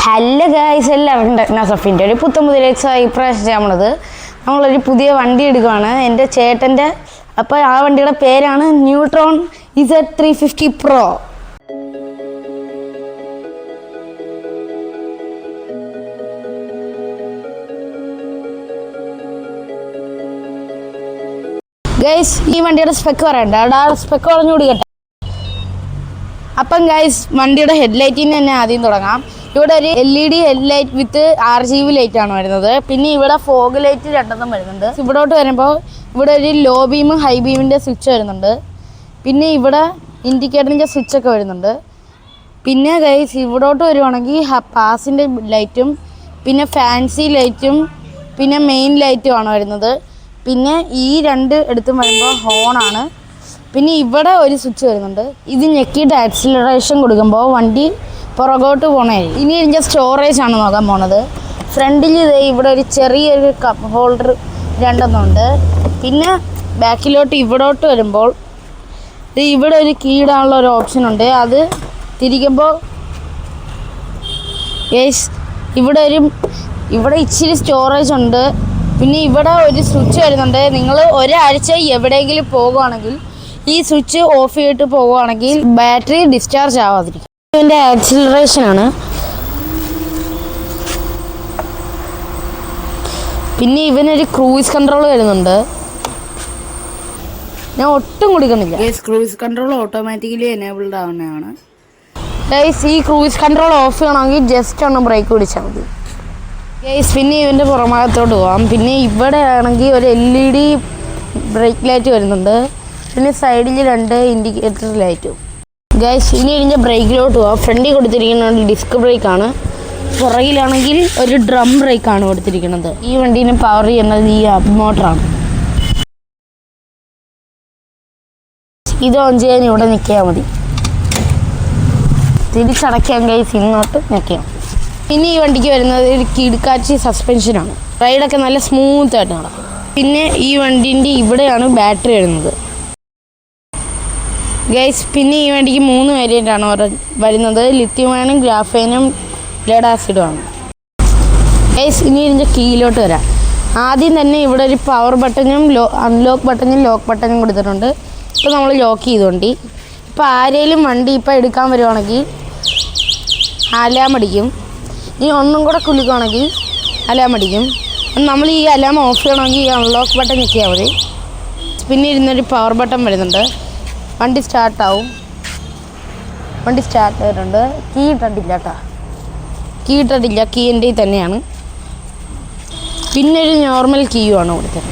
Hello guys, എല്ലാവർക്കും ടെക്നോസഫിൻ്റെ ഒരു പുത്തമുതലേക്ക് ഇപ്രാവശ്യം നമ്മളത് നമ്മളൊരു പുതിയ വണ്ടി എടുക്കുകയാണ് എൻ്റെ ചേട്ടൻ്റെ. അപ്പോൾ ആ വണ്ടിയുടെ പേരാണ് ന്യൂട്രോൺ Z350 Pro. ഗൈസ്, ഈ വണ്ടിയുടെ സ്പെക്ക് പറയണ്ട, അവിടെ സ്പെക്ക് പറഞ്ഞു കൊടുക്കട്ടെ. അപ്പം ഗൈസ്, വണ്ടിയുടെ ഹെഡ്ലൈറ്റിന് തന്നെ ആദ്യം തുടങ്ങാം. ഇവിടെ ഒരു LED ഹെഡ്ലൈറ്റ് വിത്ത് RGB ലൈറ്റാണ് വരുന്നത്. പിന്നെ ഇവിടെ ഫോഗ് ലൈറ്റ് രണ്ടെണ്ണം വരുന്നുണ്ട്. ഇവിടോട്ട് വരുമ്പോൾ ഇവിടെ ഒരു ലോ ബീമും ഹൈ ബീമിൻ്റെ സ്വിച്ച് വരുന്നുണ്ട്. പിന്നെ ഇവിടെ ഇൻഡിക്കേറ്ററിൻ്റെ സ്വിച്ചൊക്കെ വരുന്നുണ്ട്. പിന്നെ ഗൈസ്, ഇവിടോട്ട് വരുവാണെങ്കിൽ പാസിൻ്റെ ലൈറ്റും പിന്നെ ഫാൻസി ലൈറ്റും പിന്നെ മെയിൻ ലൈറ്റുമാണ് വരുന്നത്. പിന്നെ ഈ രണ്ട് എടുത്തും വരുമ്പോൾ ഹോണാണ്. പിന്നെ ഇവിടെ ഒരു സ്വിച്ച് വരുന്നുണ്ട്. ഇത് ഞെക്കിയിട്ട് ആക്സിലറേഷൻ കൊടുക്കുമ്പോൾ വണ്ടി പുറകോട്ട് പോകണേ. ഇനി ഇതിൻ്റെ സ്റ്റോറേജ് ആണ് നോക്കാൻ പോണത്. ഫ്രണ്ടിൽ ഇവിടെ ഒരു ചെറിയൊരു കപ്പ് ഹോൾഡർ രണ്ടെണ്ണമുണ്ട്. പിന്നെ ബാക്കിലോട്ട് ഇവിടോട്ട് വരുമ്പോൾ ഇവിടെ ഒരു കീ ഇടാനുള്ള ഒരു ഓപ്ഷൻ ഉണ്ട്. അത് തിരിക്കുമ്പോൾ ഇവിടെ ഇച്ചിരി സ്റ്റോറേജ് ഉണ്ട്. പിന്നെ ഇവിടെ ഒരു സ്വിച്ച് വരുന്നുണ്ട്. നിങ്ങൾ ഒരാഴ്ച എവിടെയെങ്കിലും പോകുകയാണെങ്കിൽ ഈ സ്വിച്ച് ഓഫ് ചെയ്തിട്ട് പോകുകയാണെങ്കിൽ ബാറ്ററി ഡിസ്ചാർജ് ആവാതിരിക്കും. ഇതിൻ്റെ ആക്സിലറേഷനാണ്. പിന്നെ ഇവനൊരു ക്രൂയിസ് കൺട്രോൾ വരുന്നുണ്ട്. ഞാൻ ഒട്ടും കൊടുക്കുന്നില്ല. ക്രൂയിസ് കൺട്രോൾ ഓട്ടോമാറ്റിക്കലി എനേബിൾഡ് ആവുന്നതാണ്. ഈ ക്രൂയിസ് കൺട്രോൾ ഓഫ് ചെയ്യണമെങ്കിൽ ജസ്റ്റ് ഒന്ന് ബ്രേക്ക് പിടിച്ചാൽ മതി. പിന്നെ ഇവൻ്റെ പുറഭാഗത്തോട്ട് പോകാം. പിന്നെ ഇവിടെ ആണെങ്കിൽ ഒരു LED ബ്രേക്ക് ലൈറ്റ് വരുന്നുണ്ട്. പിന്നെ സൈഡിൽ രണ്ട് ഇൻഡിക്കേറ്റർ ലൈറ്റും. ഇനി ഇതിൻ്റെ ബ്രേക്കിലോട്ട് പോകാം. ഫ്രണ്ടിൽ കൊടുത്തിരിക്കുന്നത് ഡിസ്ക് ബ്രേക്കാണ്. പുറകിലാണെങ്കിൽ ഒരു ഡ്രം ബ്രേക്കാണ് കൊടുത്തിരിക്കുന്നത്. ഈ വണ്ടീനെ പവർ ചെയ്യുന്നത് ഈ മോട്ടറാണ്. ഇത് ഓൺ ചെയ്യാൻ ഇവിടെ നിൽക്കിയാൽ മതി. തിരിച്ചടയ്ക്കാൻ ഇങ്ങോട്ട് നിൽക്കാം. ഇനി ഈ വണ്ടിക്ക് വരുന്നത് ഒരു കിടക്കാച്ചി സസ്പെൻഷനാണ്. റൈഡൊക്കെ നല്ല സ്മൂത്ത് ആയിട്ട് നടക്കും. പിന്നെ ഈ വണ്ടീൻ്റെ ഇവിടെയാണ് ബാറ്ററി വരുന്നത്. പിന്നെ ഈ വണ്ടിക്ക് 3 വേരിയൻ്റാണ് വരുന്നത്. ലിഥിയം അയണും ഗ്രാഫൈനും ലെഡ് ആസിഡുമാണ്. ഇനി ഇതിൻ്റെ കീയിലോട്ട് വരാം. ആദ്യം തന്നെ ഇവിടെ ഒരു പവർ ബട്ടണും അൺലോക്ക് ബട്ടണും ലോക്ക് ബട്ടണും കൊടുത്തിട്ടുണ്ട്. ഇപ്പോൾ നമ്മൾ ലോക്ക് ചെയ്തുകൊണ്ട് ഇപ്പോൾ ആരെങ്കിലും വണ്ടി ഇപ്പോൾ എടുക്കാൻ വരുവാണെങ്കിൽ അലാം അടിക്കും. ഇനി ഒന്നും കൂടെ കുലുക്കുകയാണെങ്കിൽ അലാം അടിക്കും. നമ്മൾ ഈ അലാം ഓഫ് ചെയ്യണമെങ്കിൽ ഈ അൺലോക്ക് ബട്ടൺ ഞെക്കിയാൽ മതി. പിന്നെ ഇരുന്നൊരു പവർ ബട്ടൺ വരുന്നുണ്ട്. വണ്ടി സ്റ്റാർട്ടാവും. വണ്ടി സ്റ്റാർട്ട് ആയിട്ടുണ്ട്. കീ ഇട്ടിട്ടില്ല കേട്ടോ. കീ എൻ്റെ തന്നെയാണ്. പിന്നെ ഒരു നോർമൽ കീയുമാണ് കൊടുത്തത്.